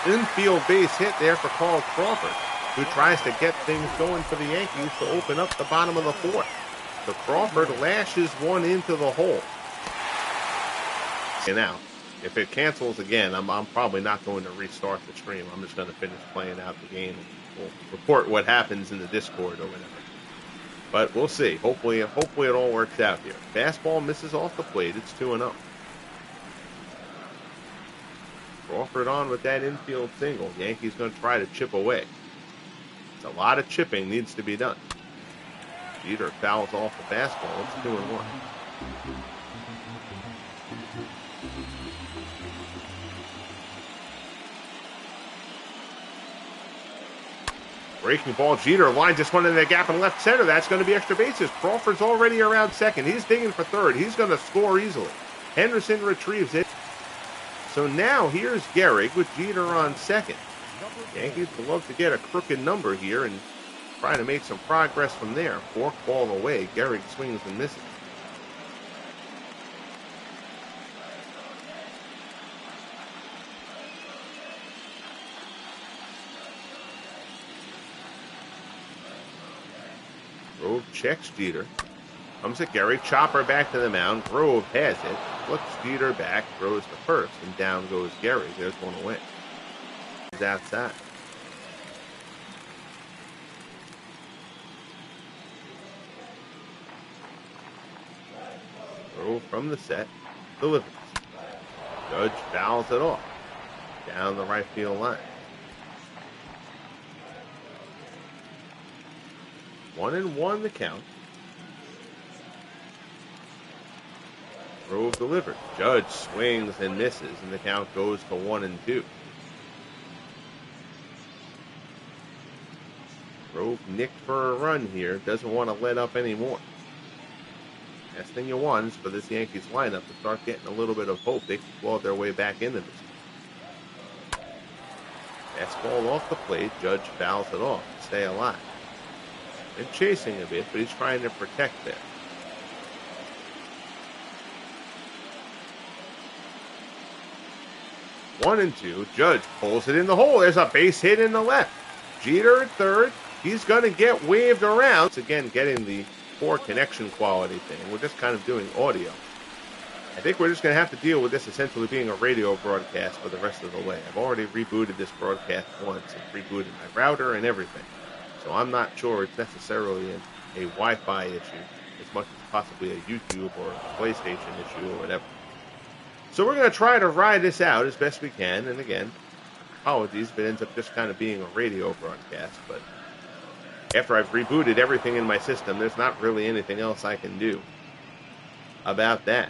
Infield base hit there for Carl Crawford, who tries to get things going for the Yankees to open up the bottom of the fourth. So Crawford lashes one into the hole. And now, if it cancels again, I'm probably not going to restart the stream. I'm just going to finish playing out the game, and we'll report what happens in the Discord or whatever. But we'll see. Hopefully it all works out here. Fastball misses off the plate. It's 2-0. Crawford on with that infield single. Yankees going to try to chip away. It's a lot of chipping needs to be done. Jeter fouls off the fastball. It's 2-1. Breaking ball, Jeter line just one in the gap in left center. That's going to be extra bases. Crawford's already around second. He's digging for third. He's going to score easily. Henderson retrieves it. So now here's Gehrig with Jeter on second. Yankees would love to get a crooked number here and try to make some progress from there. Fork ball away. Gehrig swings and misses. Grove checks Jeter. Comes at Gehrig. Chopper back to the mound. Grove has it. Flips Jeter back. Throws to first. And down goes Gehrig. There's one away. He's outside. Grove from the set. Delivers. Judge fouls it off. Down the right field line. 1-1 the count. Grove delivered. Judge swings and misses, and the count goes to 1-2. Grove nicked for a run here. Doesn't want to let up anymore. Last thing you want is for this Yankees lineup to start getting a little bit of hope they can claw their way back into this. Fastball off the plate. Judge fouls it off to stay alive. And chasing a bit, but he's trying to protect there. One and two. Judge pulls it in the hole. There's a base hit in the left. Jeter at third. He's going to get waved around. It's again getting the poor connection quality thing. We're just kind of doing audio. I think we're just going to have to deal with this essentially being a radio broadcast for the rest of the way. I've already rebooted this broadcast once and rebooted my router and everything. So I'm not sure it's necessarily a Wi-Fi issue as much as possibly a YouTube or a PlayStation issue or whatever. So we're going to try to ride this out as best we can. And again, apologies if it ends up just kind of being a radio broadcast. But after I've rebooted everything in my system, there's not really anything else I can do about that.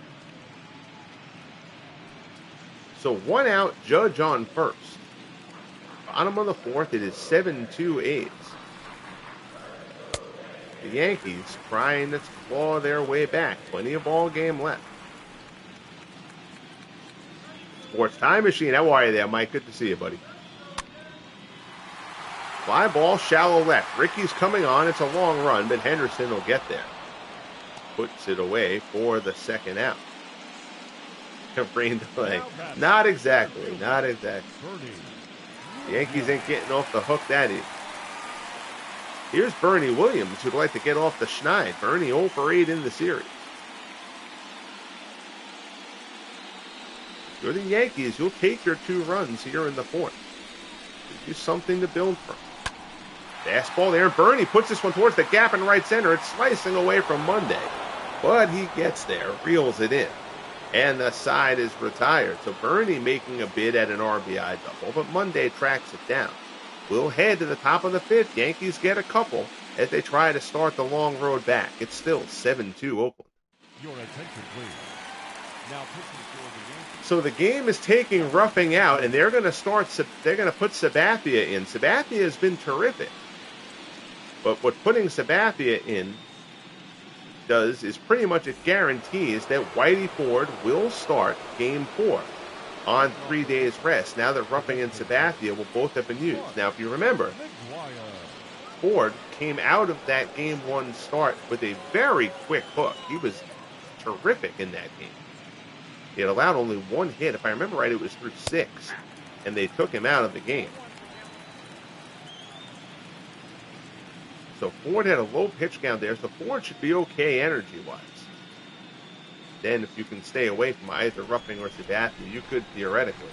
So 1 out, Judge on first. Bottom of the fourth, it is 7-2 A's. The Yankees trying to claw their way back. Plenty of ball game left. Sports Time Machine. How are you there, Mike? Good to see you, buddy. Fly ball, shallow left. Ricky's coming on. It's a long run, but Henderson will get there. Puts it away for the second out. Rain delay. Not exactly. Not exactly. The Yankees ain't getting off the hook that easy. Here's Bernie Williams, who'd like to get off the schneid. Bernie 0 for 8 in the series. If you're the Yankees, you'll take your 2 runs here in the fourth. Gives you something to build from. Fastball there. Bernie puts this one towards the gap in right center. It's slicing away from Monday. But he gets there, reels it in. And the side is retired. So Bernie making a bid at an RBI double, but Monday tracks it down. We'll head to the top of the fifth. Yankees get a couple as they try to start the long road back. It's still 7-2 Oakland. Your attention, please. Now so the game is taking roughing out, and they're going to put Sabathia in. Sabathia has been terrific. But what putting Sabathia in does is pretty much it guarantees that Whitey Ford will start Game 4 on 3 days rest. Now that Ruffing and Sabathia will both have been used. Now, if you remember, Ford came out of that Game 1 start with a very quick hook. He was terrific in that game. He had allowed only 1 hit. If I remember right, it was through 6. and they took him out of the game. So Ford had a low pitch count there, so Ford should be okay energy-wise. Then if you can stay away from either Ruffing or Sabathia, you could theoretically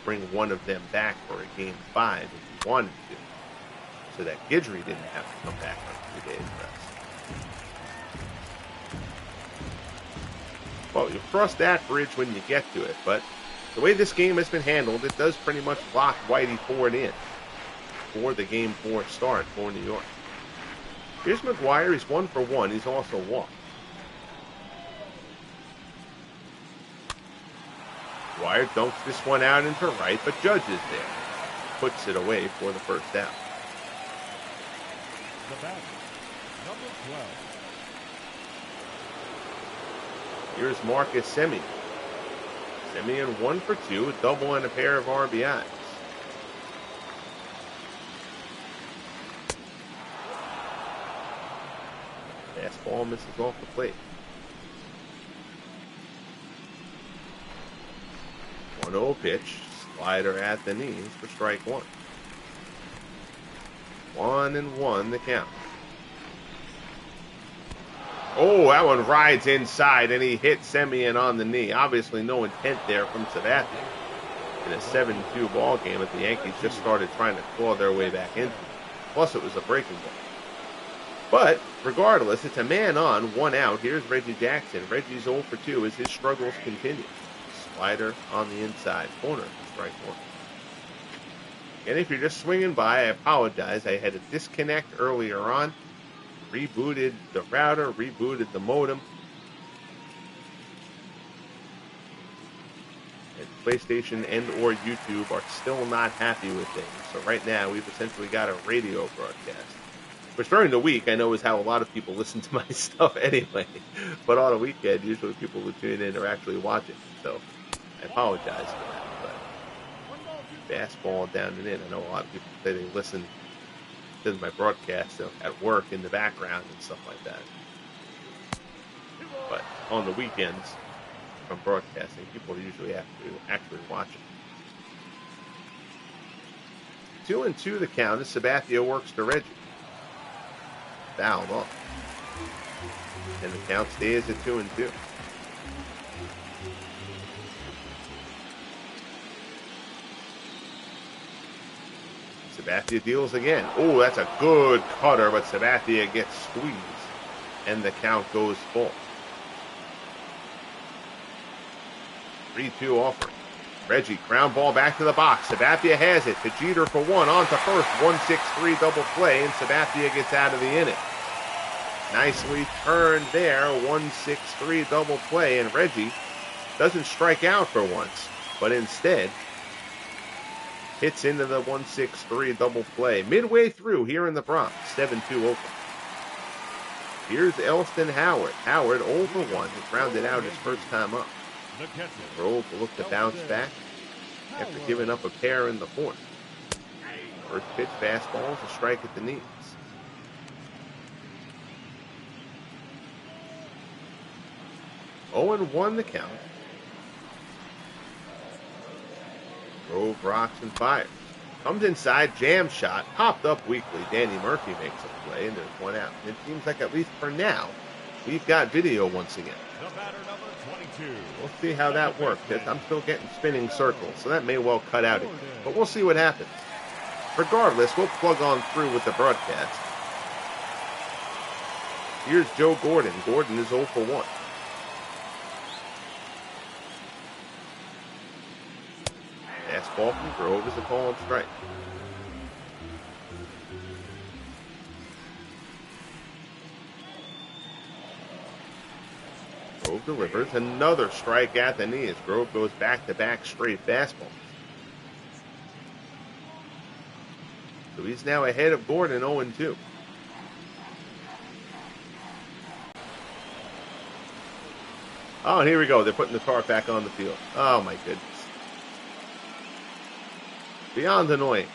bring one of them back for a game 5 if you wanted to, so that Guidry didn't have to come back on 3 days rest. Well, you cross that bridge when you get to it, but the way this game has been handled, it does pretty much lock Whitey Ford in for the game 4 start for New York. Here's McGuire. He's 1 for 1. He's also walked. McGuire dunks this one out into right, but Judge is there. Puts it away for the first out. The batter, number 12. Here's Marcus Semien. Semien 1 for 2, a double and a pair of RBIs. Fastball misses off the plate. 1-0 pitch, slider at the knees for strike 1. 1-1 the count. Oh, that one rides inside, and he hit Semien on the knee. Obviously, no intent there from Sabathia. In a 7-2 ball game that the Yankees just started trying to claw their way back into. Plus, it was a breaking ball. But, regardless, it's a man on, 1 out. Here's Reggie Jackson. Reggie's 0 for 2 as his struggles continue. Slider on the inside corner, strike 1. And if you're just swinging by, I apologize. I had a disconnect earlier on. Rebooted the router, rebooted the modem. And PlayStation and or YouTube are still not happy with things. So right now, we've essentially got a radio broadcast. Which during the week, I know is how a lot of people listen to my stuff anyway. But on a weekend, usually people who tune in are actually watching. So I apologize for that. But fastball down and in. I know a lot of people say they listen to my broadcast at work in the background and stuff like that. But on the weekends, from broadcasting, people usually have to actually watch it. 2-2 the count as Sabathia works to Reggie. Fouled off. And the count stays at 2-2. Sabathia deals again. Oh, that's a good cutter, but Sabathia gets squeezed. And the count goes full. 3-2 offer. Reggie, ground ball back to the box. Sabathia has it to Jeter for 1. On to first. 1-6-3 double play, and Sabathia gets out of the inning. Nicely turned there. 1-6-3 double play, and Reggie doesn't strike out for once, but instead hits into the 1-6-3 double play. Midway through here in the Bronx, 7-2 Oakland. Here's Elston Howard. Howard 0 for 1. He rounded out his first time up. Grove will look to bounce back after giving up a pair in the 4th. First pitch fastball is a strike at the knees. Oh, 0-1 the count. Grove rocks and fires. Comes inside, jam shot, popped up weakly. Danny Murphy makes a play, and there's 1 out. And it seems like, at least for now, we've got video once again. The batter, number 22. We'll see how that works. I'm still getting spinning circles, so that may well cut out again. But we'll see what happens. Regardless, we'll plug on through with the broadcast. Here's Joe Gordon. Gordon is 0 for 1. Fastball from Grove is a called strike. Grove delivers another strike at the knee as Grove goes back-to-back straight fastballs. So he's now ahead of Gordon 0-2. Oh, and here we go. They're putting the tarp back on the field. Oh, my goodness. Beyond annoying.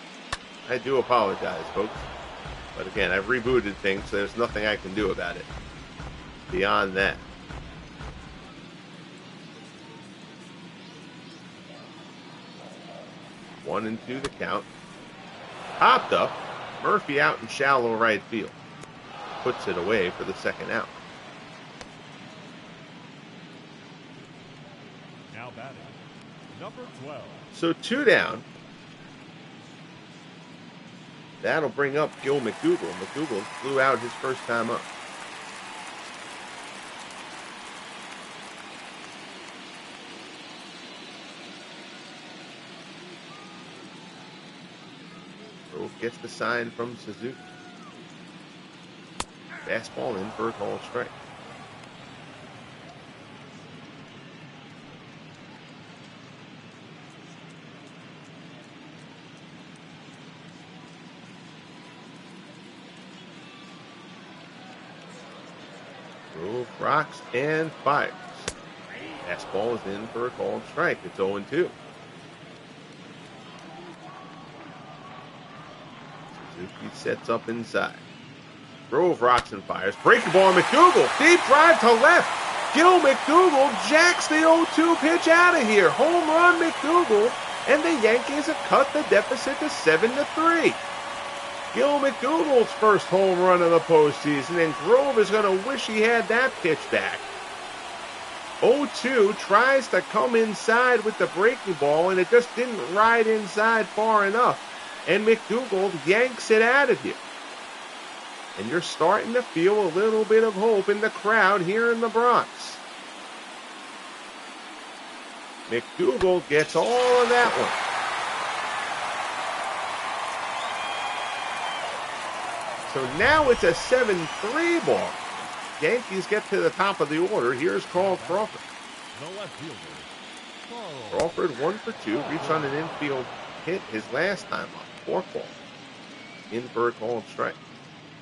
I do apologize, folks. But again, I've rebooted things, so there's nothing I can do about it. Beyond that. 1-2 the count. Popped up. Murphy out in shallow right field. Puts it away for the second out. Now batting, number 12. So 2 down. That'll bring up Gil McDougall. McDougall flew out his first time up. Grove gets the sign from Suzuki. Fastball in for a called strike. Grove rocks and fires. Fastball is in for a called strike. It's 0-2. Suzuki sets up inside. Grove rocks and fires. Breaking ball on McDougall. Deep drive to left. Gil McDougall jacks the 0-2 pitch out of here. Home run McDougall. And the Yankees have cut the deficit to 7-3. Gil McDougall's first home run of the postseason, and Grove is going to wish he had that pitch back. 0-2 tries to come inside with the breaking ball, and it just didn't ride inside far enough. And McDougall yanks it out of here. And you're starting to feel a little bit of hope in the crowd here in the Bronx. McDougall gets all of that one. So now it's a 7-3 ball. Yankees get to the top of the order. Here's Carl Crawford. The left fielder, Crawford 1 for 2. Reached on an infield hit his last time up. Fourth ball. In for a called strike.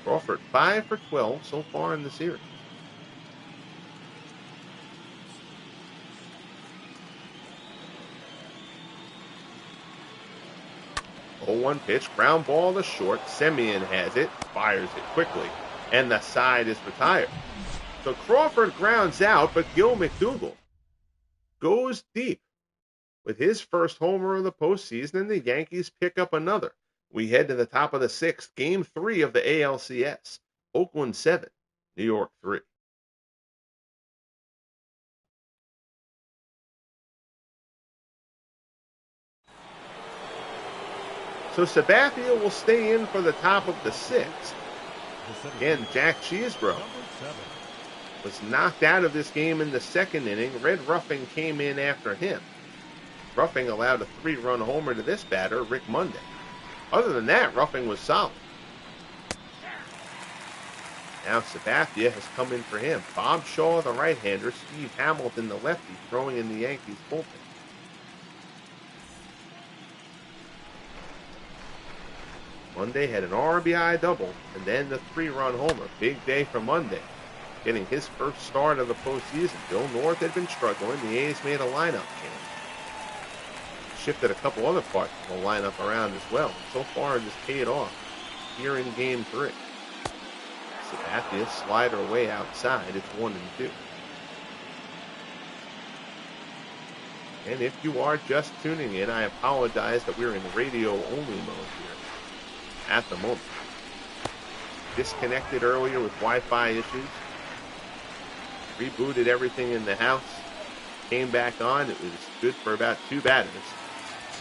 Crawford 5 for 12 so far in the series. Oh, 1 pitch, ground ball to short. Semien has it, fires it quickly, and the side is retired. So Crawford grounds out, but Gil McDougall goes deep with his first homer of the postseason, and the Yankees pick up another. We head to the top of the 6th, Game 3 of the ALCS. Oakland 7, New York 3. So Sabathia will stay in for the top of the 6th. Again, Jack Cheesebro was knocked out of this game in the 2nd inning. Red Ruffing came in after him. Ruffing allowed a 3-run homer to this batter, Rick Monday. Other than that, Ruffing was solid. Now Sabathia has come in for him. Bob Shaw, the right-hander, Steve Hamilton, the lefty, throwing in the Yankees bullpen. Monday had an RBI double and then the 3-run homer. Big day for Monday, getting his first start of the postseason. Bill North had been struggling. The A's made a lineup change. Shifted a couple other parts of the lineup around as well. So far, it has paid off here in Game 3. Sabathia slider away outside. It's 1-2. And if you are just tuning in, I apologize that we're in radio-only mode here at the moment. Disconnected earlier with Wi-Fi issues. Rebooted everything in the house. Came back on. It was good for about 2 batters.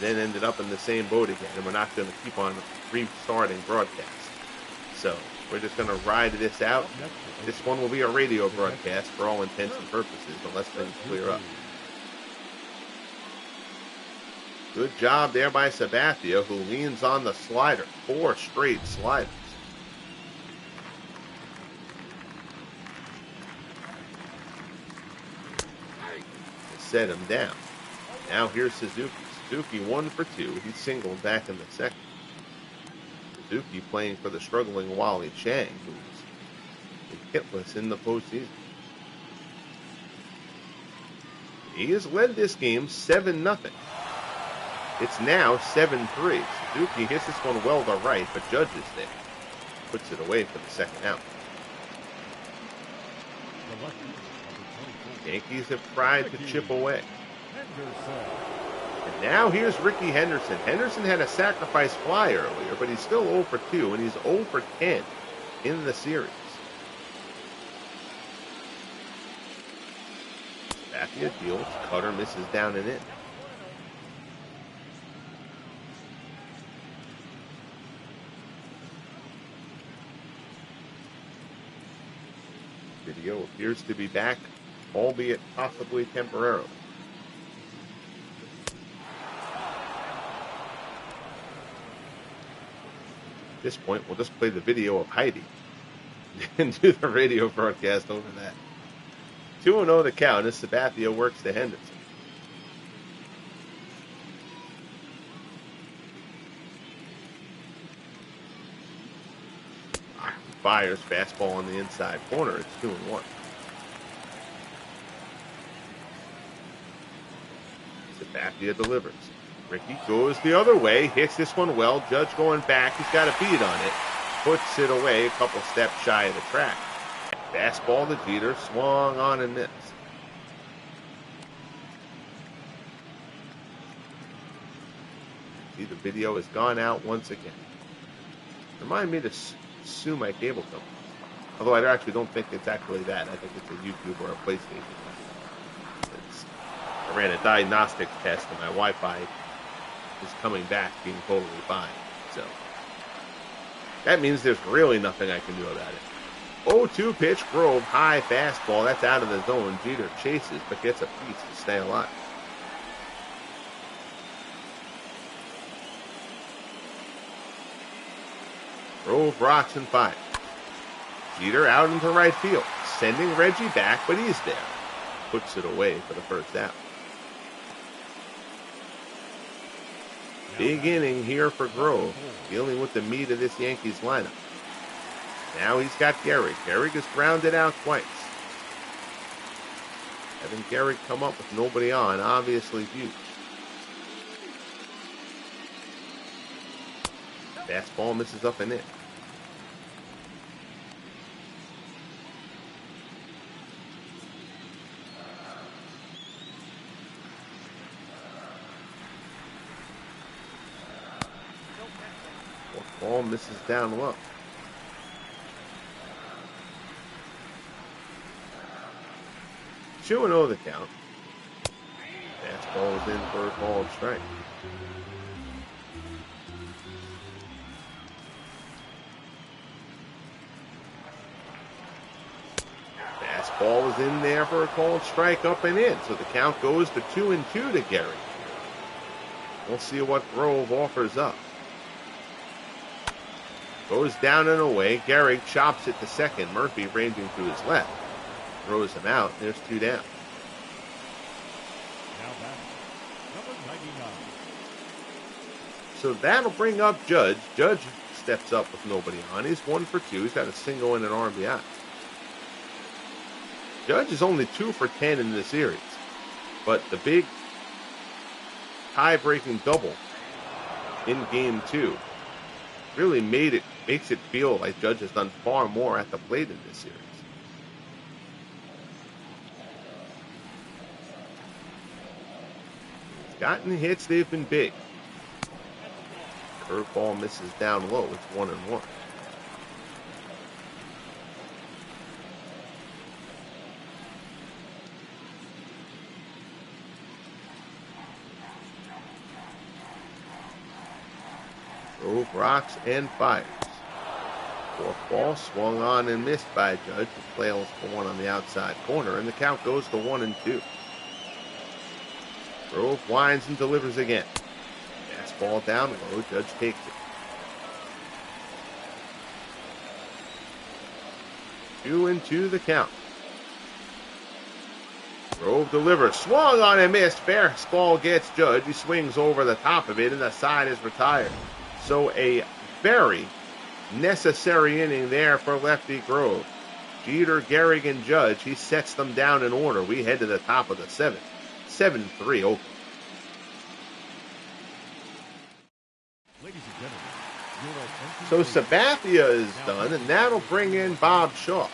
Then ended up in the same boat again. And we're not going to keep on restarting broadcast. So we're just going to ride this out. This one will be a radio broadcast for all intents and purposes, unless things clear up. Good job there by Sabathia, who leans on the slider. 4 straight sliders. Set him down. Now here's Suzuki. Suzuki 1 for 2. He singled back in the 2nd. Suzuki playing for the struggling Wally Chang, who's hitless in the postseason. He has led this game 7-0. It's now 7-3. Suzuki hits this one well to right, but Judge is there. Puts it away for the second out. Yankees have tried to chip away. And Now here's Ricky Henderson. Henderson had a sacrifice fly earlier, but he's still 0 for 2, and he's 0 for 10 in the series. Sabathia fields. Cutter misses down and in. Video appears to be back, albeit possibly temporarily. At this point, we'll just play the video of Heidi and do the radio broadcast over that. 2-0 the count as Sabathia works to Henderson. Fires fastball on the inside corner. It's 2-1. Sabathia delivers. Ricky goes the other way, hits this one well. Judge going back. He's got a beat on it. Puts it away a couple steps shy of the track. Fastball to Jeter. Swung on and missed. See, the video has gone out once again. Remind me to sue my cable company. Although I actually don't think it's actually that. I think it's a YouTube or a PlayStation. I ran a diagnostic test and my Wi-Fi is coming back being totally fine. So that means there's really nothing I can do about it. 0-2 pitch, Grove, high fastball. That's out of the zone. Jeter chases but gets a piece to stay alive. Grove rocks and fires. Jeter out into right field, sending Reggie back, but he's there. Puts it away for the first out. Big inning here for Grove, dealing with the meat of this Yankees lineup. Now he's got Gehrig. Gehrig has grounded out twice. Having Gehrig come up with nobody on, obviously huge. Fastball misses up and in. Ball misses down low. Two and 0 the count. Fastball is in for a called strike. Fastball is in there for a called strike, up and in. So the count goes to 2-2 to Gehrig. We'll see what Grove offers up. Goes down and away. Gehrig chops it to second. Murphy ranging to his left. Throws him out. There's 2 down. Now batting, number 99. So that'll bring up Judge. Judge steps up with nobody on. He's 1 for 2. He's got a single and an RBI. Judge is only 2 for 10 in the series. But the big tie-breaking double in Game 2 really makes it feel like Judge has done far more at the plate in this series. He's gotten hits, they've been big. Curveball misses down low. It's 1-1. Grove rocks and fires. Fourth ball swung on and missed by Judge. He flails for one on the outside corner, and the count goes to 1-2. Grove winds and delivers again. Fastball down low. Judge takes it. 2-2 the count. Grove delivers. Swung on and missed. Fastball gets Judge. He swings over the top of it, and the side is retired. So a very necessary inning there for lefty Grove. Jeter, Gehrig, and Judge. He sets them down in order. We head to the top of the 7th. 7-3 Oakland. So Sabathia is done, and that'll bring in Bob Shaw.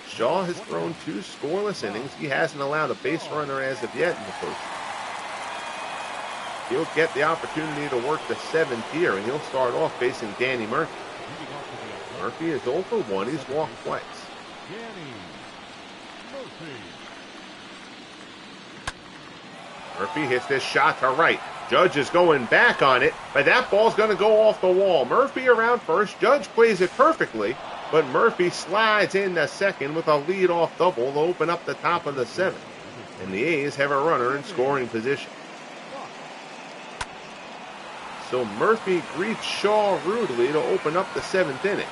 Shaw has thrown 2 scoreless innings. He hasn't allowed a base runner as of yet in the postseason. He'll get the opportunity to work the seventh here, and he'll start off facing Danny Murphy. Murphy is 0 for 1. He's walked twice. Murphy hits this shot to right. Judge is going back on it, but that ball's going to go off the wall. Murphy around first. Judge plays it perfectly, but Murphy slides in the second with a lead-off double to open up the top of the seventh. And the A's have a runner in scoring position. So Murphy greets Shaw rudely to open up the seventh inning.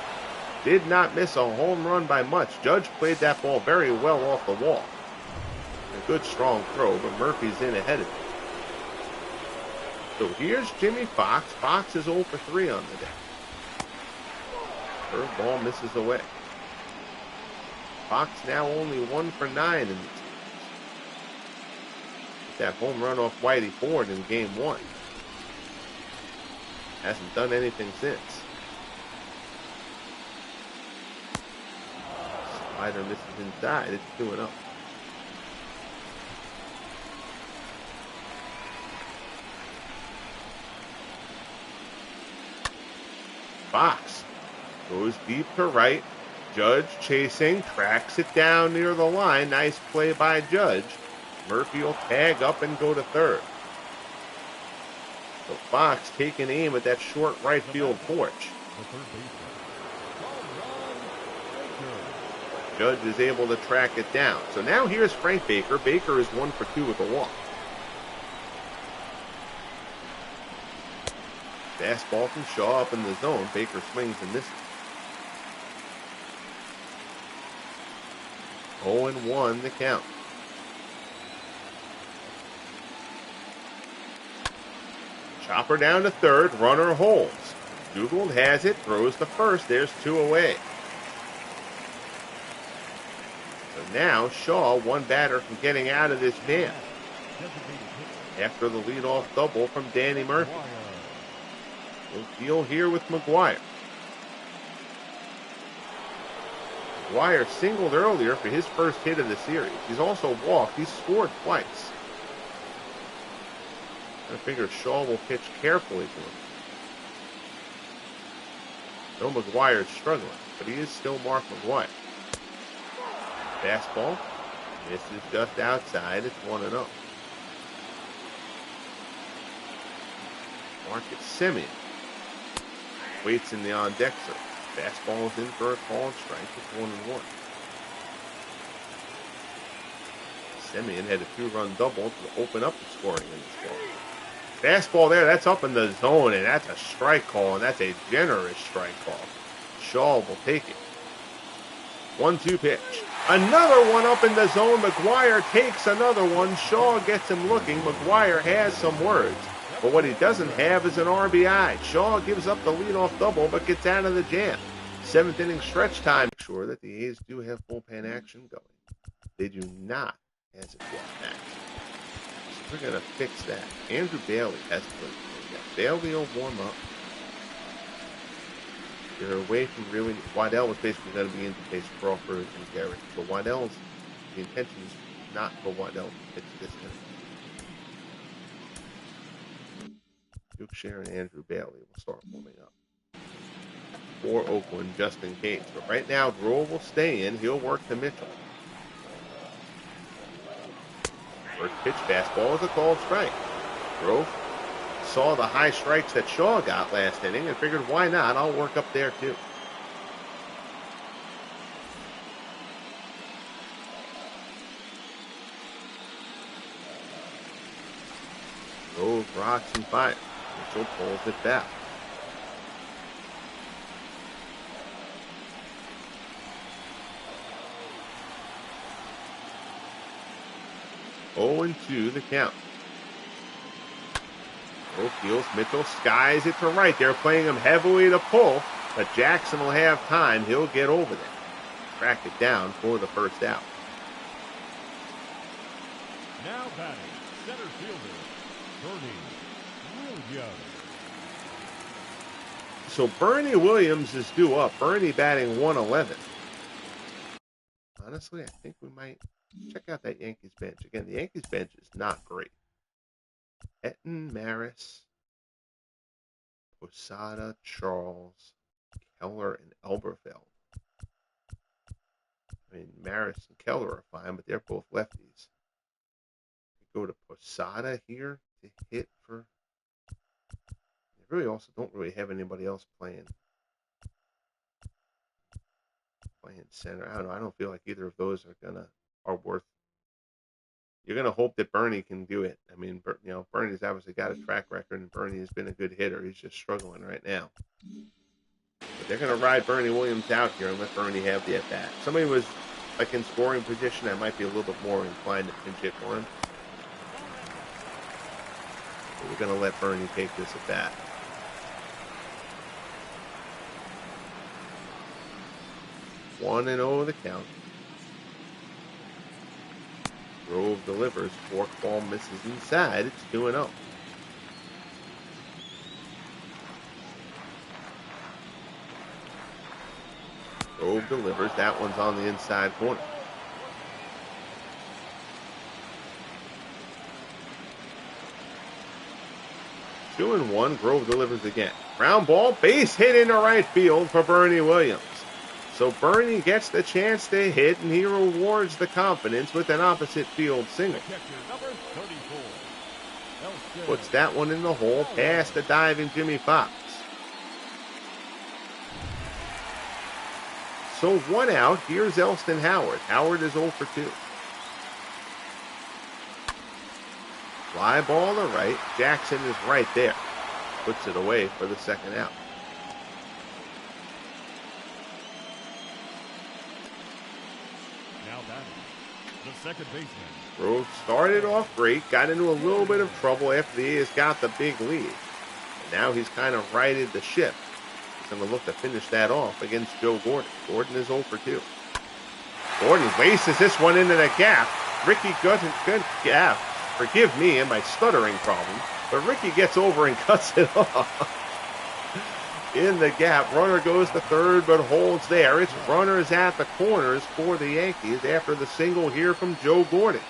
Did not miss a home run by much. Judge played that ball very well off the wall. A good strong throw, but Murphy's in ahead of him. So here's Jimmy Fox. Fox is 0 for 3 on the day. Third ball misses away. Fox now only 1 for 9 in the series. That home run off Whitey Ford in game 1. Hasn't done anything since. Slider misses inside. It's 2-0. Fox goes deep to right. Judge chasing, tracks it down near the line. Nice play by Judge. Murphy will tag up and go to third. So Fox taking aim at that short right field porch. Judge is able to track it down. So now here's Frank Baker. Baker is 1 for 2 with a walk. Fastball from Shaw up in the zone. Baker swings and misses. 0-1 the count. Chopper down to third. Runner holds. Dugald has it. Throws to first. There's 2 away. So now Shaw, one batter from getting out of this jam. After the leadoff double from Danny Murphy. He'll deal here with McGuire. McGuire singled earlier for his first hit of the series. He's also walked. He's scored twice. I figure Shaw will pitch carefully to him. No, McGuire's struggling, but he is still Mark McGuire. Fastball misses just outside. It's 1-0. Marcus Semien waits in the on-deck circle. Fastball is in for a called strike. It's 1-1. Semien had a 2-run double to open up the scoring in this ball. Fastball there, that's up in the zone, and that's a strike call, and that's a generous strike call. Shaw will take it. 1-2 pitch. Another one up in the zone. McGuire takes another one. Shaw gets him looking. McGuire has some words. But what he doesn't have is an RBI. Shaw gives up the leadoff double, but gets out of the jam. 7th inning stretch time. Make sure that the A's do have bullpen action going. They do not as it was back. So we're going to fix that. Andrew Bailey has to put it. Bailey will warm up. They're away from really. Waddell was basically going to be in to face Crawford and Garrett. So Waddell's, the intention is not for Waddell to pitch this inning. Dukeshire and Andrew Bailey will start warming up for Oakland just in case. But right now, Grove will stay in. He'll work to Mitchell. First pitch fastball is a called strike. Grove saw the high strikes that Shaw got last inning and figured, why not? I'll work up there too. Grove rocks and fires. Mitchell pulls it back. Oh, 2 the count. Grove deals. Mitchell skies it to right. They're playing him heavily to pull, but Jackson will have time. He'll get over there. Track it down for the first out. Now batting, center fielder, Bernie Williams. So Bernie Williams is due up. Bernie batting 111. Honestly, I think we might check out that Yankees bench. Again, the Yankees bench is not great. Etten, Maris, Posada, Charles, Keller, and Elberfeld. I mean, Maris and Keller are fine, but they're both lefties. You go to Posada here to hit for. They really also don't really have anybody else playing center. I don't know. I don't feel like either of those are worth. You're gonna hope that Bernie can do it. I mean, Bernie's obviously got a track record, and Bernie has been a good hitter. He's just struggling right now. But they're gonna ride Bernie Williams out here and let Bernie have the at bat. Somebody was like in scoring position, I might be a little bit more inclined to pinch hit for him. But we're gonna let Bernie take this at bat. 1-0 the count. Grove delivers. Forkball misses inside. It's 2-0. Grove delivers. That one's on the inside corner. 2-1. Grove delivers again. Ground ball. Base hit into right field for Bernie Williams. So Bernie gets the chance to hit, and he rewards the confidence with an opposite field single. Puts that one in the hole past the diving Jimmy Fox. So 1 out. Here's Elston Howard. Howard is 0 for 2. Fly ball to right. Jackson is right there. Puts it away for the second out. Second baseman. Grove started off great, got into a little bit of trouble after the A's got the big lead. And now he's kind of righted the ship. He's going to look to finish that off against Joe Gordon. Gordon is 0 for 2. Gordon laces this one into the gap. Ricky good gap. Forgive me and my stuttering problem, but Ricky gets over and cuts it off. In the gap, runner goes to third, but holds there. It's runners at the corners for the Yankees after the single here from Joe Gordon.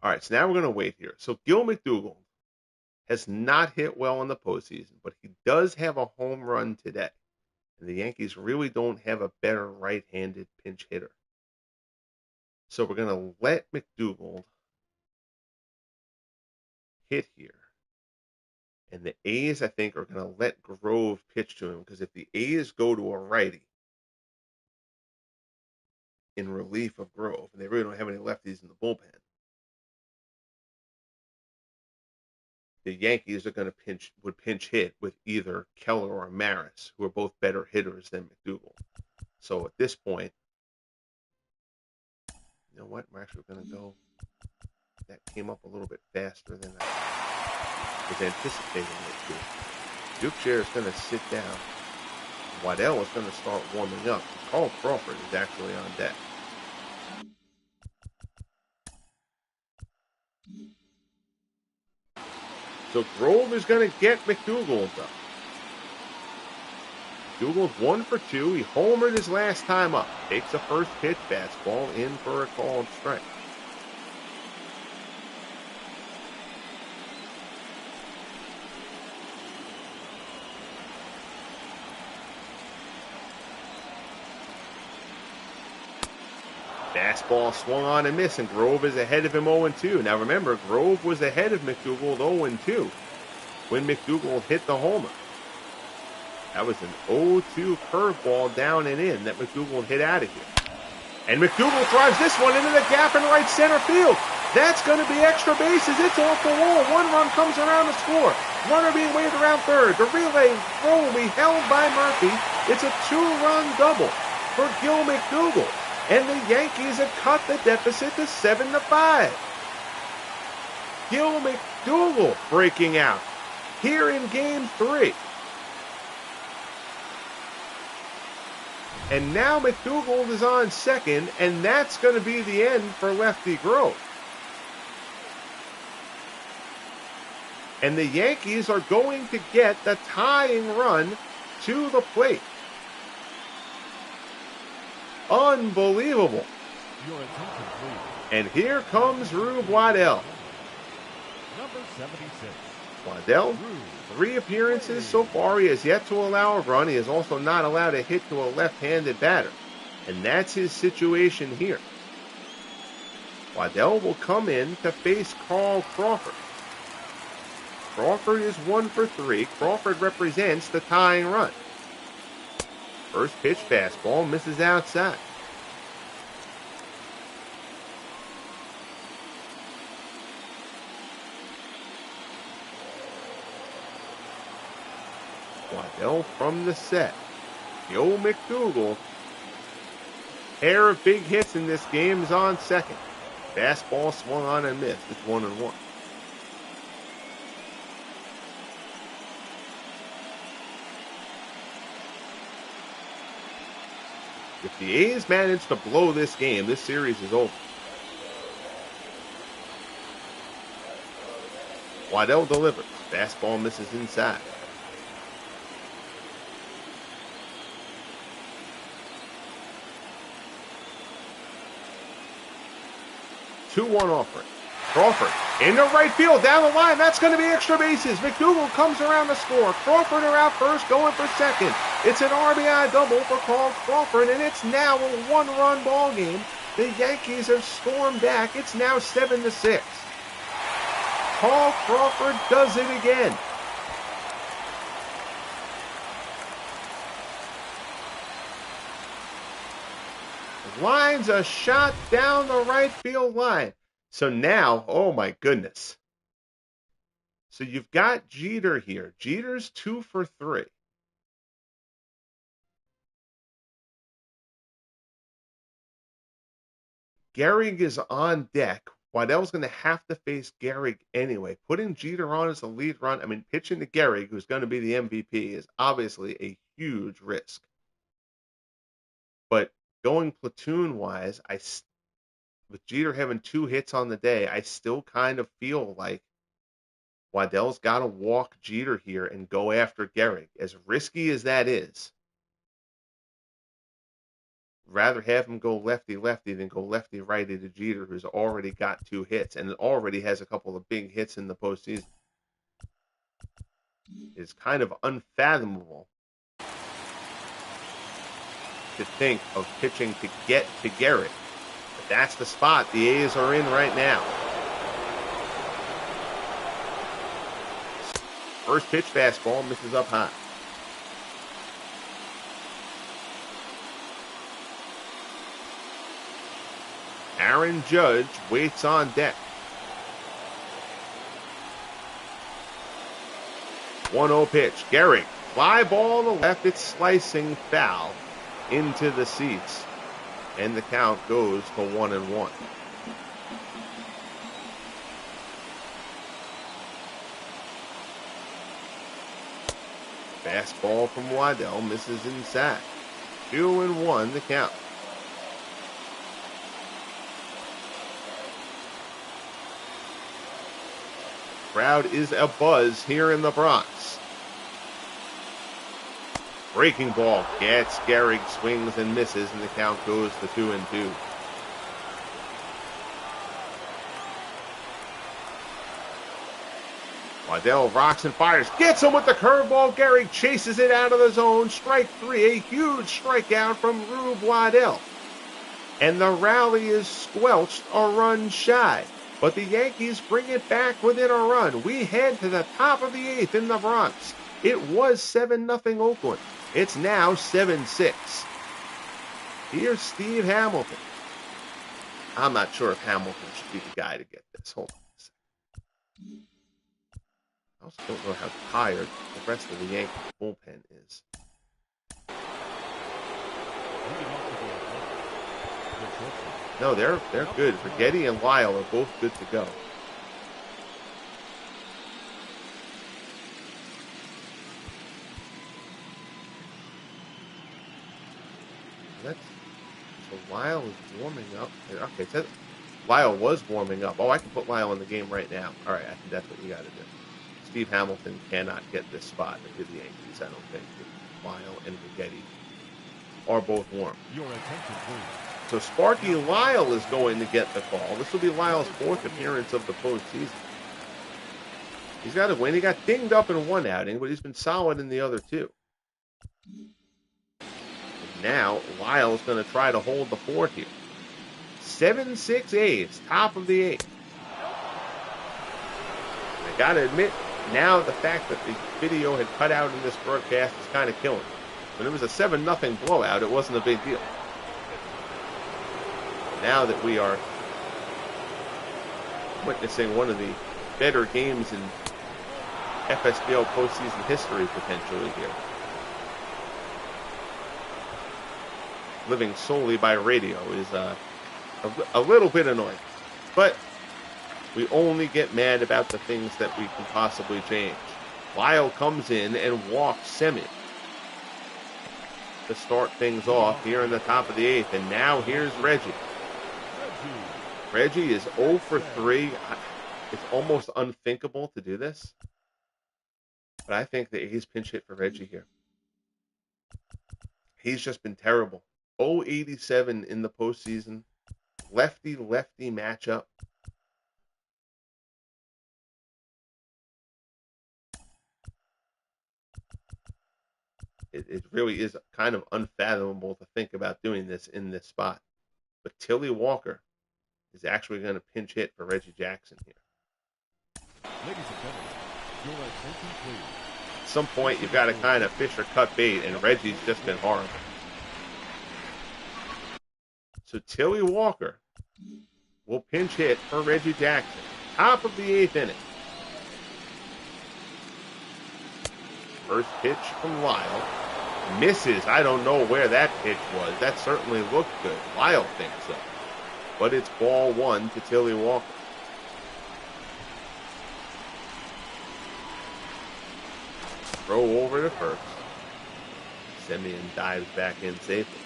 All right, so now we're going to wait here. So Gil McDougald has not hit well in the postseason, but he does have a home run today. And the Yankees really don't have a better right-handed pinch hitter. So we're going to let McDougald hit here. And the A's, I think, are going to let Grove pitch to him, because if the A's go to a righty in relief of Grove, and they really don't have any lefties in the bullpen, the Yankees are going to pinch hit with either Keller or Maris, who are both better hitters than McDougald. So at this point, you know what? We're actually going to go. That came up a little bit faster than I was anticipating it to. Duke is going to sit down. Waddell is going to start warming up. Carl Crawford is actually on deck. So Grove is going to get McDougald up. McDougald's 1 for 2. He homered his last time up. Takes a first pitch fastball in for a called strike. Fastball swung on and missed, and Grove is ahead of him 0-2. Now remember, Grove was ahead of McDougald 0-2 when McDougald hit the homer. That was an 0-2 curveball down and in that McDougald hit out of here. And McDougald drives this one into the gap in right center field. That's going to be extra bases. It's off the wall. One run comes around to score. Runner being waved around third. The relay throw will be held by Murphy. It's a 2-run double for Gil McDougald. And the Yankees have cut the deficit to 7-5. Gil McDougald breaking out here in Game 3. And now McDougald is on second, and that's going to be the end for lefty Grove. And the Yankees are going to get the tying run to the plate. Unbelievable. Your attention, please. And here comes Rube Waddell. Number 76. Waddell, 3 appearances so far. He has yet to allow a run. He has also not allowed a hit to a left-handed batter. And that's his situation here. Waddell will come in to face Carl Crawford. Crawford is 1 for 3. Crawford represents the tying run. First pitch fastball misses outside. Waddell from the set. Joe McDougal. Pair of big hits in this game is on second. Fastball swung on and missed. It's 1-1. If the A's manage to blow this game, this series is over. Waddell delivers. Fastball misses inside. 2-1 offering. Crawford into right field, down the line. That's going to be extra bases. McDougal comes around to score. Crawford are out first, going for second. It's an RBI double for Carl Crawford, and it's now a 1-run ball game. The Yankees have stormed back. It's now 7-6. Carl Crawford does it again. Lines a shot down the right field line. So now, oh my goodness. So you've got Jeter here. Jeter's 2 for 3. Gehrig is on deck. Waddell's going to have to face Gehrig anyway. Putting Jeter on as the lead run, pitching to Gehrig, who's going to be the MVP, is obviously a huge risk. But going platoon-wise, with Jeter having 2 hits on the day, I still kind of feel like Waddell's got to walk Jeter here and go after Gehrig. As risky as that is, rather have him go lefty-lefty than go lefty-righty to Jeter, who's already got 2 hits and already has a couple of big hits in the postseason. It's kind of unfathomable to think of pitching to get to Gehrig. But that's the spot the A's are in right now. First pitch fastball misses up high. Aaron Judge waits on deck. 1-0 pitch. Gehrig. Fly ball to left. It's slicing foul into the seats. And the count goes to 1-1. Fastball from Waddell misses inside. 2-1 the count. Crowd is abuzz here in the Bronx. Breaking ball gets Gehrig, swings and misses, and the count goes to 2-2. Waddell rocks and fires, gets him with the curveball. Gehrig chases it out of the zone. Strike 3, a huge strikeout from Rube Waddell. And the rally is squelched a run shy. But the Yankees bring it back within a run. We head to the top of the 8th in the Bronx. It was 7-0 Oakland. It's now 7-6. Here's Steve Hamilton. I'm not sure if Hamilton should be the guy to get this. Hold on a second. I also don't know how tired the rest of the Yankee bullpen is. No, they're good. Rigetti and Lyle are both good to go. So Lyle is warming up. Okay, so Lyle was warming up. Oh, I can put Lyle in the game right now. All right, I think that's what you got to do. Steve Hamilton cannot get this spot to the Yankees, I don't think. Lyle and Rigetti are both warm. Your attention, please. So Sparky Lyle is going to get the call. This will be Lyle's 4th appearance of the postseason. He's got to win. He got dinged up in one outing, but he's been solid in the other two. And now Lyle's going to try to hold the fort here. 7-6 A's, top of the 8th. I got to admit, now the fact that the video had cut out in this broadcast is kind of killing me. When it was a 7-0 blowout, it wasn't a big deal. Now that we are witnessing one of the better games in FSBL postseason history potentially here. Living solely by radio is a little bit annoying. But we only get mad about the things that we can possibly change. Lyle comes in and walks Semien to start things off here in the top of the 8th. And now here's Reggie. Reggie is 0 for 3. It's almost unthinkable to do this. But I think the A's pinch hit for Reggie here. He's just been terrible. 0-87 in the postseason. Lefty-lefty matchup. It really is kind of unfathomable to think about doing this in this spot. But Tilly Walker is actually going to pinch hit for Reggie Jackson here. Ladies and gentlemen, your attention please. At some point, you've got to kind of fish or cut bait, and Reggie's just been horrible. So Tilly Walker will pinch hit for Reggie Jackson. Top of the 8th inning. First pitch from Lyle. Misses. I don't know where that pitch was. That certainly looked good. Lyle thinks so. But it's ball 1 to Tilly Walker. Throw over to first. Semien dives back in safely.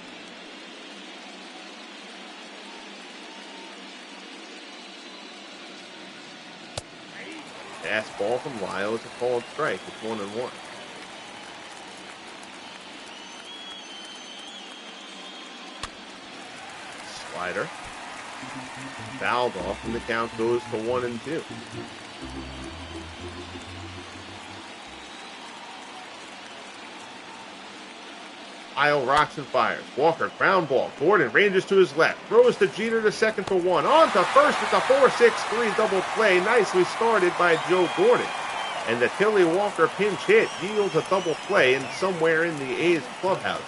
Fastball from Lyle is a called strike. It's 1-1. Slider. Fouled off, and the count goes to 1-2. Lyle rocks and fires. Walker, ground ball. Gordon ranges to his left. Throws to Jeter to second for 1. On to first. It's a 4-6-3 double play. Nicely started by Joe Gordon. And the Tilly Walker pinch hit yields a double play and somewhere in the A's clubhouse.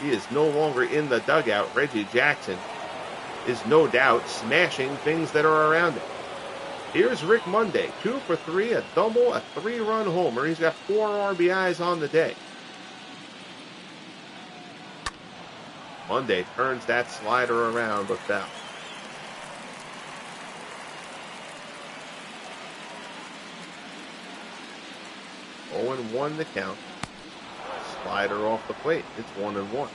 He is no longer in the dugout. Reggie Jackson is no doubt smashing things that are around him. Here's Rick Monday. 2 for 3, a double, a 3-run homer. He's got 4 RBIs on the day. Monday turns that slider around, but foul. Oh, and 1 the count. Slider off the plate. It's 1-1.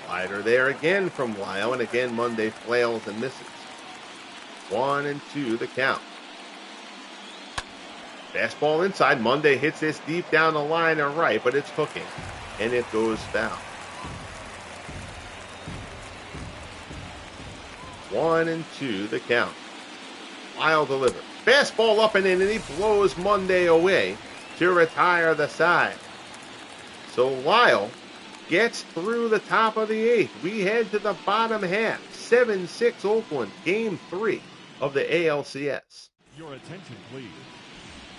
Slider there again from Lyle, and again Monday flails and misses. 1-2 the count. Fastball inside. Monday hits this deep down the line and right, but it's hooking, and it goes foul. 1-2 the count. Lyle delivers. Fastball up and in, and he blows Monday away to retire the side. So Lyle gets through the top of the 8th. We head to the bottom half. 7-6 Oakland, Game 3 of the ALCS. Your attention please.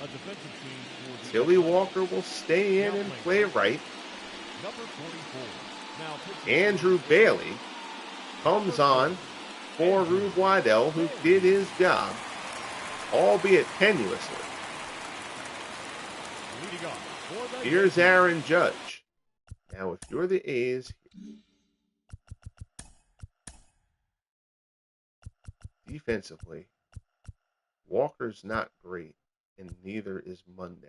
A defensive team for the Tilly Walker will stay in and play right. number 44. Now Andrew Bailey comes on for Rube Waddell, who did his job, albeit tenuously. leading off for the Here's Aaron Judge. Now, if you're the A's, defensively, Walker's not great, and neither is Monday.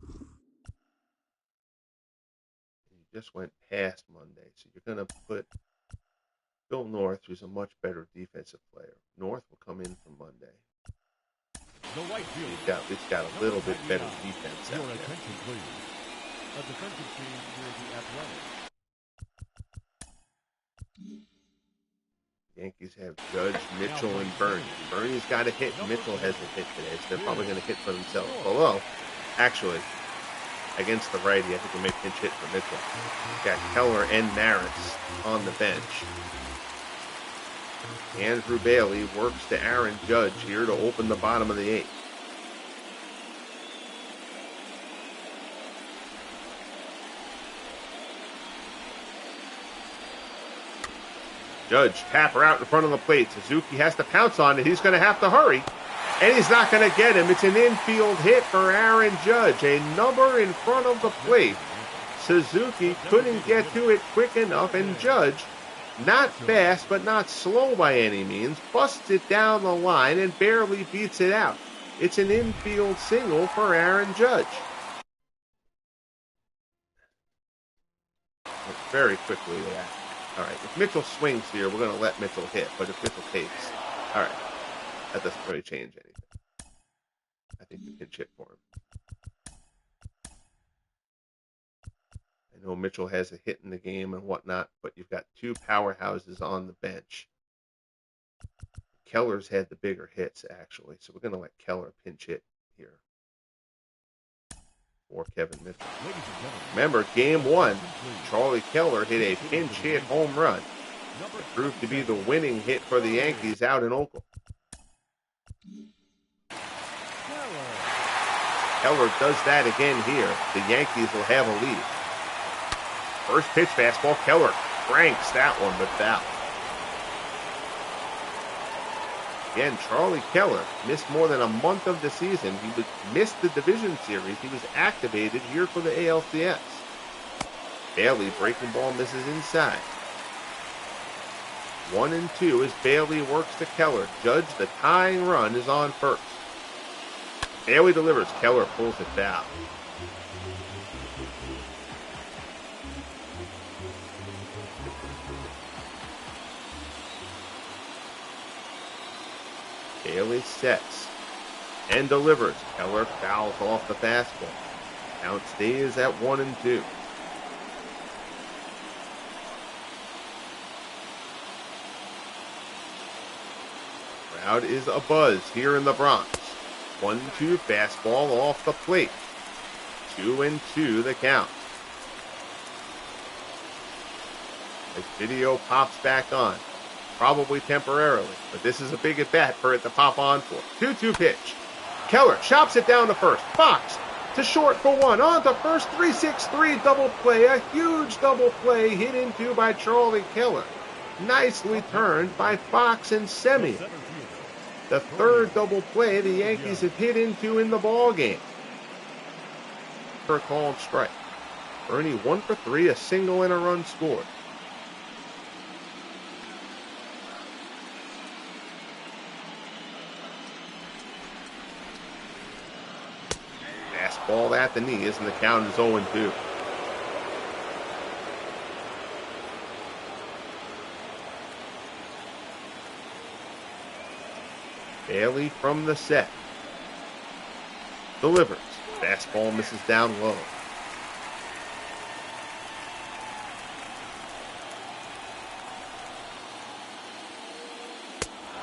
You just went past Monday, so you're going to put Bill North, who's a much better defensive player. North will come in for Monday. The right field. He's got a little bit better defense Your out there. attention, please. A defensive team near the Athletics. Yankees have Judge, Mitchell, and Bernie. Bernie's got a hit. Mitchell has a hit today, so they're probably going to hit for themselves. Although, actually, against the righty, I think we may pinch hit for Mitchell. Got Keller and Maris on the bench. Andrew Bailey works to Aaron Judge here to open the bottom of the eighth. Judge, tapper out in front of the plate. Suzuki has to pounce on it. He's going to have to hurry. And he's not going to get him. It's an infield hit for Aaron Judge. A number in front of the plate. Suzuki couldn't get to it quick enough. And Judge, not fast but not slow by any means, busts it down the line and barely beats it out. It's an infield single for Aaron Judge. Very quickly with that. All right, if Mitchell swings here, we're going to let Mitchell hit. But if Mitchell takes, all right, that doesn't really change anything. I think we can chip for him. I know Mitchell has a hit in the game and whatnot, but you've got two powerhouses on the bench. Keller's had the bigger hits, actually, so we're going to let Keller pinch hit here for Kevin Mitchell. Remember, game one, Charlie Keller hit a pinch hit home run. It proved to be the winning hit for the Yankees out in Oakland. Keller does that again here. The Yankees will have a lead. First pitch fastball, Keller cranks that one, but foul. Again, Charlie Keller missed more than a month of the season. He missed the division series. He was activated here for the ALCS. Bailey, breaking ball, misses inside. 1-2 as Bailey works to Keller. Judge, the tying run, is on first. Bailey delivers. Keller pulls it down. Bailey sets and delivers. Keller fouls off the fastball. Count stays at 1-2. Crowd is abuzz here in the Bronx. 1-2 fastball off the plate. 2-2 the count. As video pops back on. Probably temporarily, but this is a big at bat for it to pop on for. 2-2 pitch. Keller chops it down to first. Fox to short for one. On to first. 3-6-3 double play. A huge double play hit into by Charlie Keller. Nicely turned by Fox and Semien. The third double play the Yankees have hit into in the ball game. For a called strike. Bernie 1 for 3, a single and a run scored. Fastball at the knees, and the count is 0-2. Bailey from the set. Delivers. Fastball misses down low.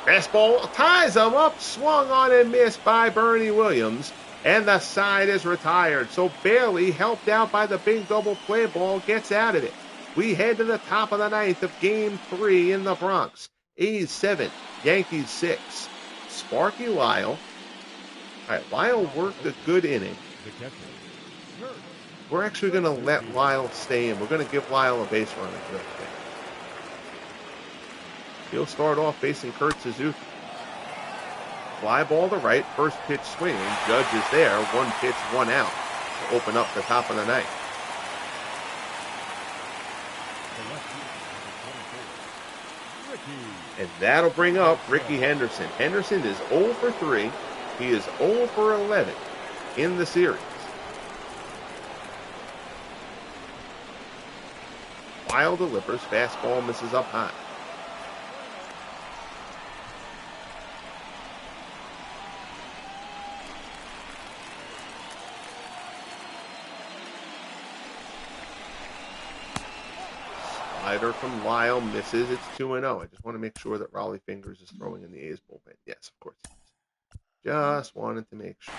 Fastball ties him up, swung on and missed by Bernie Williams, and the side is retired. So Bailey, helped out by the big double play ball, gets out of it. We head to the top of the ninth of Game 3 in the Bronx. A's 7, Yankees 6. Sparky Lyle. All right, Lyle worked a good inning. We're actually going to let Lyle stay in. We're going to give Lyle a base runner. He'll start off facing Kurt Suzuki. Fly ball to right, first pitch swing. Judge is there, 1 pitch, 1 out to open up the top of the ninth. And that'll bring up Ricky Henderson. Henderson is 0 for 3. He is 0 for 11 in the series. Lyle delivers, fastball misses up high. Slider from Lyle misses. It's 2-0. I just want to make sure that Raleigh Fingers is throwing in the A's bullpen. Yes, of course he is. Just wanted to make sure.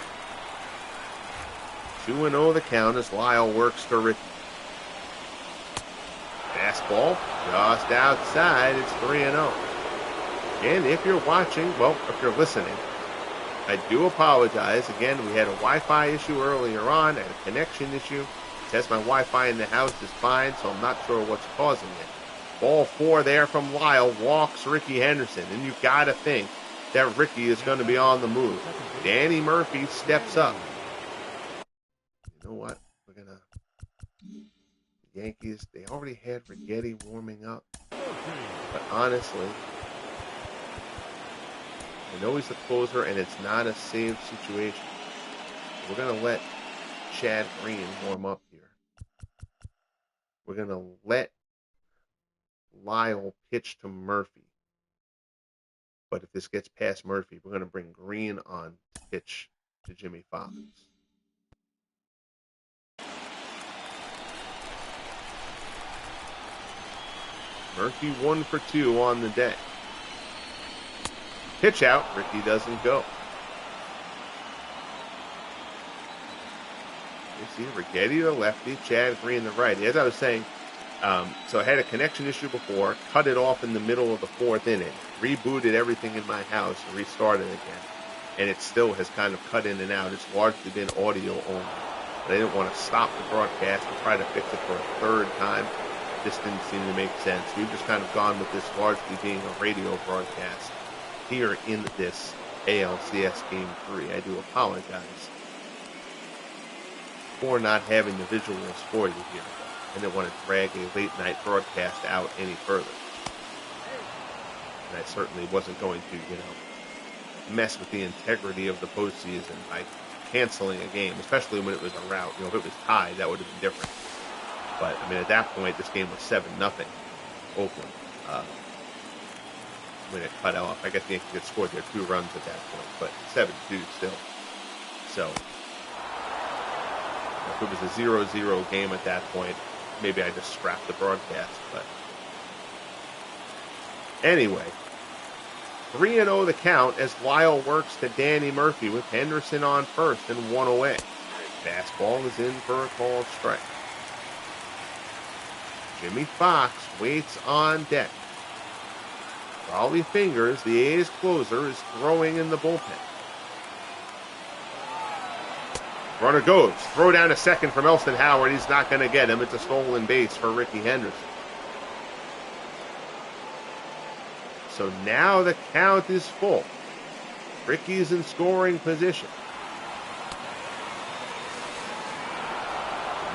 2-0 the count as Lyle works to Ricky. Fastball just outside. It's 3-0. And if you're watching, well, if you're listening, I do apologize. Again, we had a Wi-Fi issue earlier on. I had a connection issue. It says my Wi-Fi in the house is fine, so I'm not sure what's causing it. Ball 4 there from Lyle. Walks Ricky Henderson. And you've got to think that Ricky is going to be on the move. Danny Murphy steps up. You know what? We're going to... Yankees, they already had Rigetti warming up. But honestly, I know he's the closer, and it's not a save situation. We're going to let Chad Green warm up here. We're going to let Lyle pitch to Murphy. But if this gets past Murphy, we're going to bring Green on to pitch to Jimmy Fox. Murphy 1 for 2 on the day. Pitch out. Ricky doesn't go. You see Rigetti the lefty, Chad Green the righty. As I was saying, so I had a connection issue before, cut it off in the middle of the 4th inning, rebooted everything in my house, and restarted again. And it still has kind of cut in and out. It's largely been audio only. But I didn't want to stop the broadcast and try to fix it for a third time. This didn't seem to make sense. We've just kind of gone with this largely being a radio broadcast here in this ALCS Game 3. I do apologize for not having the visuals for you here. I didn't want to drag a late-night broadcast out any further. And I certainly wasn't going to, mess with the integrity of the postseason by canceling a game, especially when it was a rout. If it was tied, that would have been different. But, at that point, this game was 7-0 Oakland. When it cut off, I guess the Yankees had scored their 2 runs at that point, but 7-2 still. So, if it was a 0-0 game at that point, maybe I just scrapped the broadcast. But anyway, 3-0 the count as Lyle works to Danny Murphy with Henderson on first and 1 away. Fastball is in for a called strike. Jimmy Fox waits on deck. Raleigh Fingers, the A's closer, is throwing in the bullpen. Runner goes. Throw down to second from Elston Howard. He's not going to get him. It's a stolen base for Ricky Henderson. So now the count is full. Ricky's in scoring position.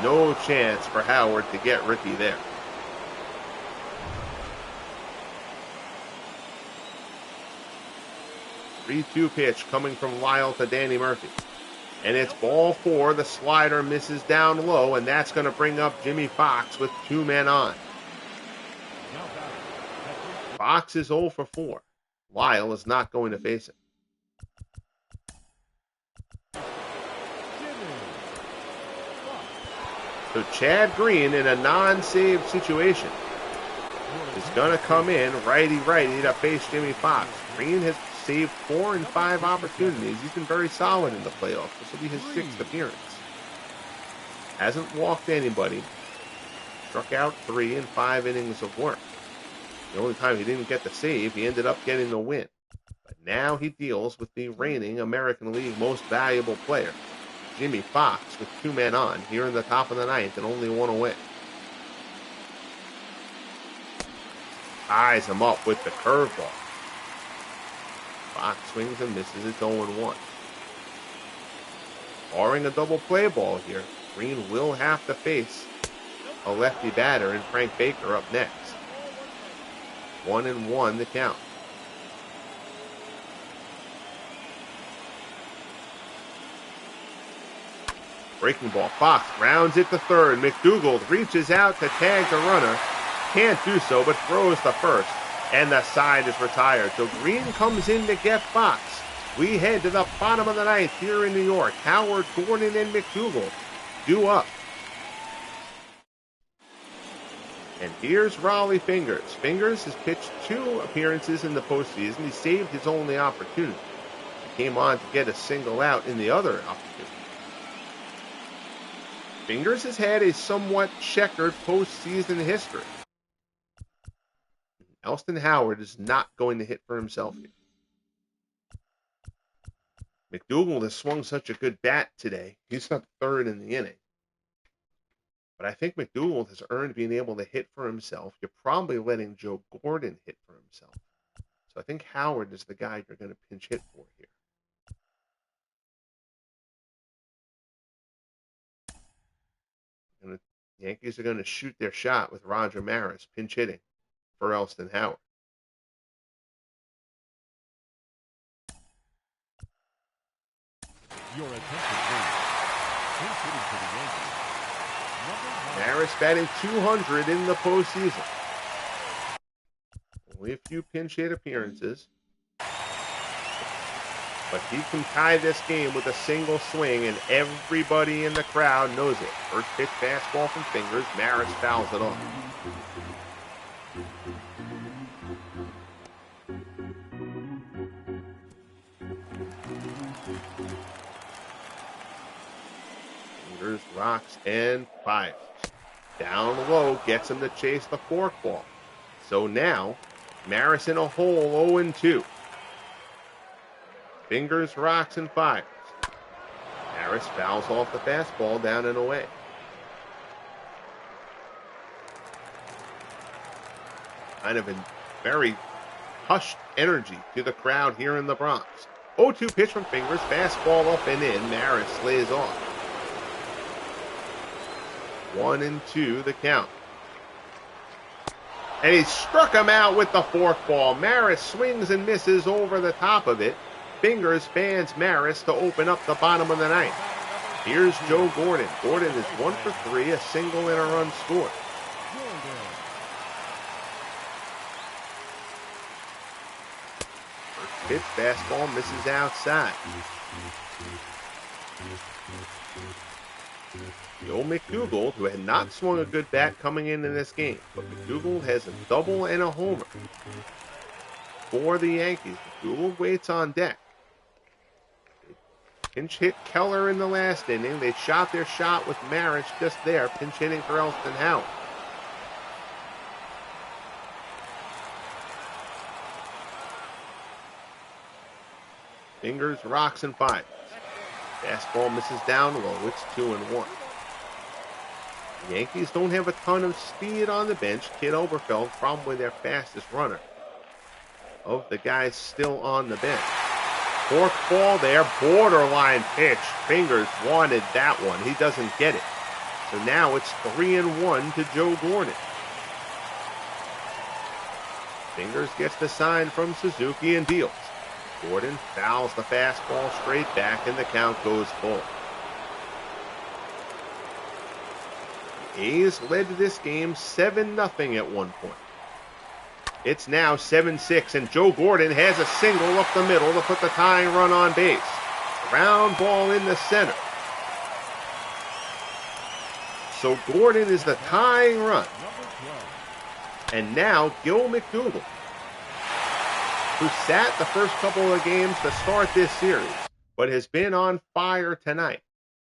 No chance for Howard to get Ricky there. The 3-2 pitch coming from Lyle to Danny Murphy. And it's ball 4. The slider misses down low, and that's going to bring up Jimmy Fox with 2 men on. Fox is 0 for 4. Lyle is not going to face him. So Chad Green, in a non-save situation, is going to come in righty-righty to face Jimmy Fox. Green has saved 4 in 5 opportunities. He's been very solid in the playoffs. This will be his 6th appearance. Hasn't walked anybody. Struck out 3 in 5 innings of work. The only time he didn't get the save, he ended up getting the win. But now he deals with the reigning American League most valuable player, Jimmy Fox, with 2 men on here in the top of the 9th and only 1 away. Ties him up with the curveball. Fox swings and misses. It's 0-1. Barring a double play ball here, Green will have to face a lefty batter and Frank Baker up next. 1-1 the count. Breaking ball. Fox rounds it to third. McDougald reaches out to tag the runner. Can't do so, but throws to first. And the side is retired. So Green comes in to get Fox. We head to the bottom of the 9th here in New York. Howard, Gordon, and McDougald due up. And here's Raleigh Fingers. Fingers has pitched 2 appearances in the postseason. He saved his only opportunity. He came on to get a single out in the other opportunity. Fingers has had a somewhat checkered postseason history. Elston Howard is not going to hit for himself here. McDougal has swung such a good bat today. He's not third in the inning. But I think McDougal has earned being able to hit for himself. You're probably letting Joe Gordon hit for himself. So I think Howard is the guy you're going to pinch hit for here. And the Yankees are going to shoot their shot with Roger Maris pinch hitting for Elston Howard. Your attention, please. Pinch hitting for the Yankees. Maris batting 200 in the postseason. Only a few pinch hit appearances. But he can tie this game with a single swing, and everybody in the crowd knows it. First pitch fastball from Fingers. Maris fouls it off. Fingers rocks and fires. Down low, gets him to chase the forkball. So now, Maris in a hole, 0-2. Fingers rocks and fires. Maris fouls off the fastball down and away. Kind of a very hushed energy to the crowd here in the Bronx. 0-2 pitch from Fingers, fastball up and in. Maris lays off. 1-2 the count. And he struck him out with the forkball. Maris swings and misses over the top of it. Fingers fans Maris to open up the bottom of the ninth. Here's Joe Gordon. Gordon is 1 for 3, a single and a run scored. First pitch, fastball misses outside. Joe McDougal, who had not swung a good bat coming into this game, but McDougal has a double and a homer for the Yankees. McDougal waits on deck. Pinch hit Keller in the last inning. They shot their shot with Maris just there, pinch hitting for Elston Howard. Fingers, rocks, and fires. Fastball misses down low. It's 2-1. The Yankees don't have a ton of speed on the bench. Kid Oberfeld, probably their fastest runner of the guys still on the bench. Fourth ball there, borderline pitch. Fingers wanted that one. He doesn't get it. So now it's 3-1 to Joe Gordon. Fingers gets the sign from Suzuki and deals. Gordon fouls the fastball straight back, and the count goes full. The A's led this game 7-0 at one point. It's now 7-6, and Joe Gordon has a single up the middle to put the tying run on base. Ground ball in the center. So Gordon is the tying run. And now Gil McDougal, who sat the first couple of games to start this series, but has been on fire tonight.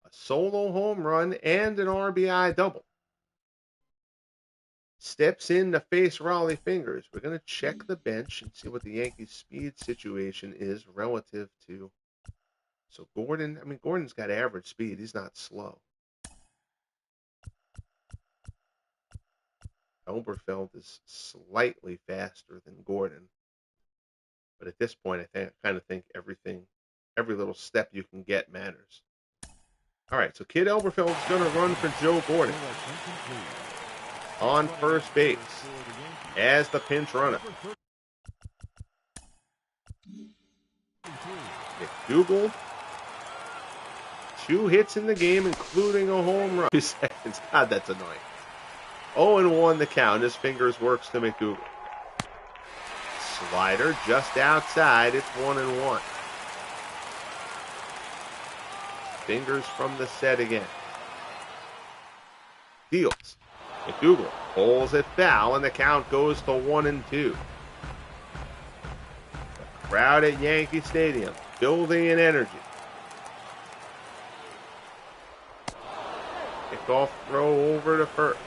A solo home run and an RBI double. Steps in to face Raleigh Fingers. We're going to check the bench and see what the Yankees' speed situation is relative to. So Gordon's got average speed. He's not slow. Oberfeld is slightly faster than Gordon. But at this point, I kind of think every little step you can get matters. All right, so Kid Oberfeld is going to run for Joe Gordon on first base as the pinch runner. McDougal, 2 hits in the game, including a home run. 2 seconds. God, that's annoying. 0-1 the count as Fingers works to McDougal. Slider just outside. It's 1-1. Fingers from the set again. Deals. McDougal pulls it foul, and the count goes to 1-2. The crowd at Yankee Stadium building in energy. Kickoff throw over to first.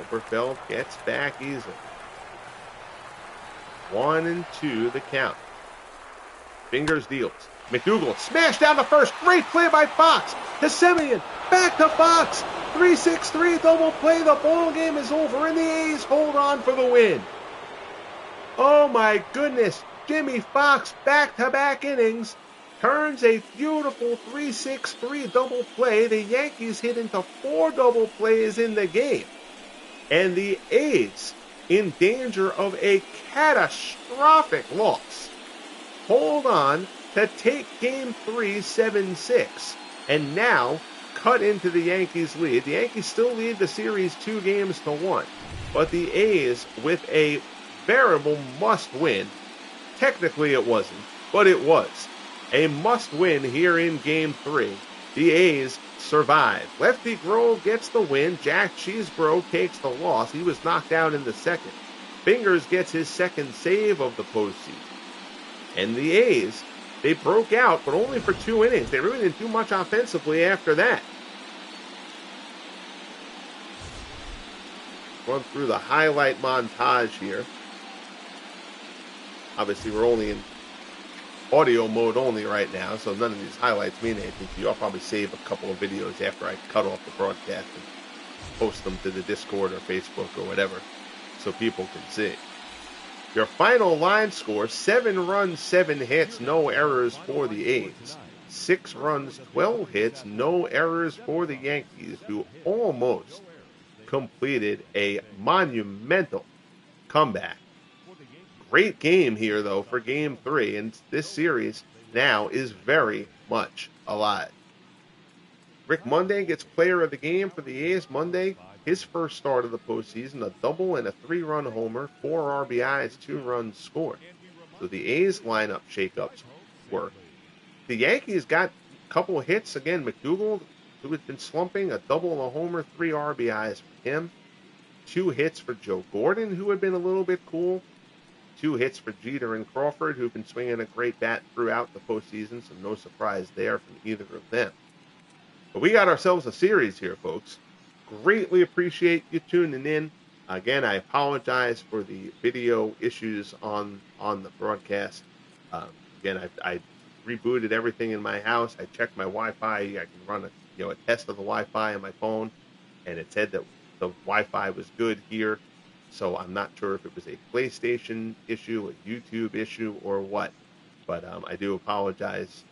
Oberfeld gets back easily. 1-2 the count. Fingers deals. McDougal smashed down to first. Great play by Fox. To Semien. Back to Fox. 3-6-3 double play. The ball game is over, and the A's hold on for the win. Oh my goodness. Jimmy Fox, back-to-back innings, turns a beautiful 3-6-3 double play. The Yankees hit into 4 double plays in the game. And the A's, in danger of a catastrophic loss, hold on to take Game 3 7-6, and now cut into the Yankees' lead. The Yankees still lead the series 2-1, but the A's with a veritable must-win. Technically it wasn't, but it was a must-win here in Game 3. The A's survive. Lefty Grove gets the win. Jack Cheesebro takes the loss. He was knocked out in the second. Fingers gets his second save of the postseason. And the A's, they broke out, but only for 2 innings. They really didn't do much offensively after that. Run through the highlight montage here. Obviously, we're only in audio mode only right now, so none of these highlights mean anything to you. I'll probably save a couple of videos after I cut off the broadcast and post them to the Discord or Facebook or whatever so people can see. Your final line score, 7 runs, 7 hits, no errors for the A's. 6 runs, 12 hits, no errors for the Yankees, who almost completed a monumental comeback. Great game here, though, for Game 3, and this series now is very much alive. Rick Monday gets player of the game for the A's. Monday, his first start of the postseason, a double and a 3-run homer, 4 RBIs, 2 runs scored. So the A's lineup shakeups work. The Yankees got a couple of hits. Again, McDougal, who had been slumping, a double and a homer, 3 RBIs for him. 2 hits for Joe Gordon, who had been a little bit cool. 2 hits for Jeter and Crawford, who've been swinging a great bat throughout the postseason, so no surprise there from either of them. But we got ourselves a series here, folks. Greatly appreciate you tuning in. Again, I apologize for the video issues on the broadcast. Again, I rebooted everything in my house. I checked my Wi-Fi. I can run a test of the Wi-Fi on my phone, and it said that the Wi-Fi was good here. So I'm not sure if it was a PlayStation issue, a YouTube issue, or what. But I do apologize.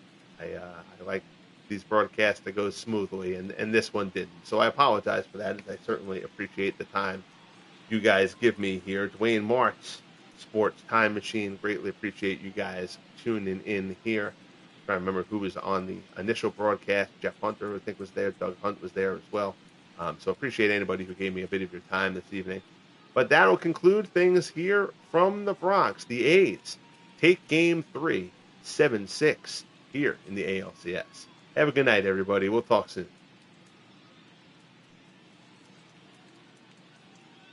I like these broadcasts to go smoothly, and this one didn't. So I apologize for that, and I certainly appreciate the time you guys give me here. Dwayne Marks, Sports Time Machine, greatly appreciate you guys tuning in here. I'm trying to remember who was on the initial broadcast. Jeff Hunter, I think, was there. Doug Hunt was there as well. So appreciate anybody who gave me a bit of your time this evening. But that'll conclude things here from the Bronx. The A's take Game 3, 7-6 here in the ALCS. Have a good night, everybody. We'll talk soon.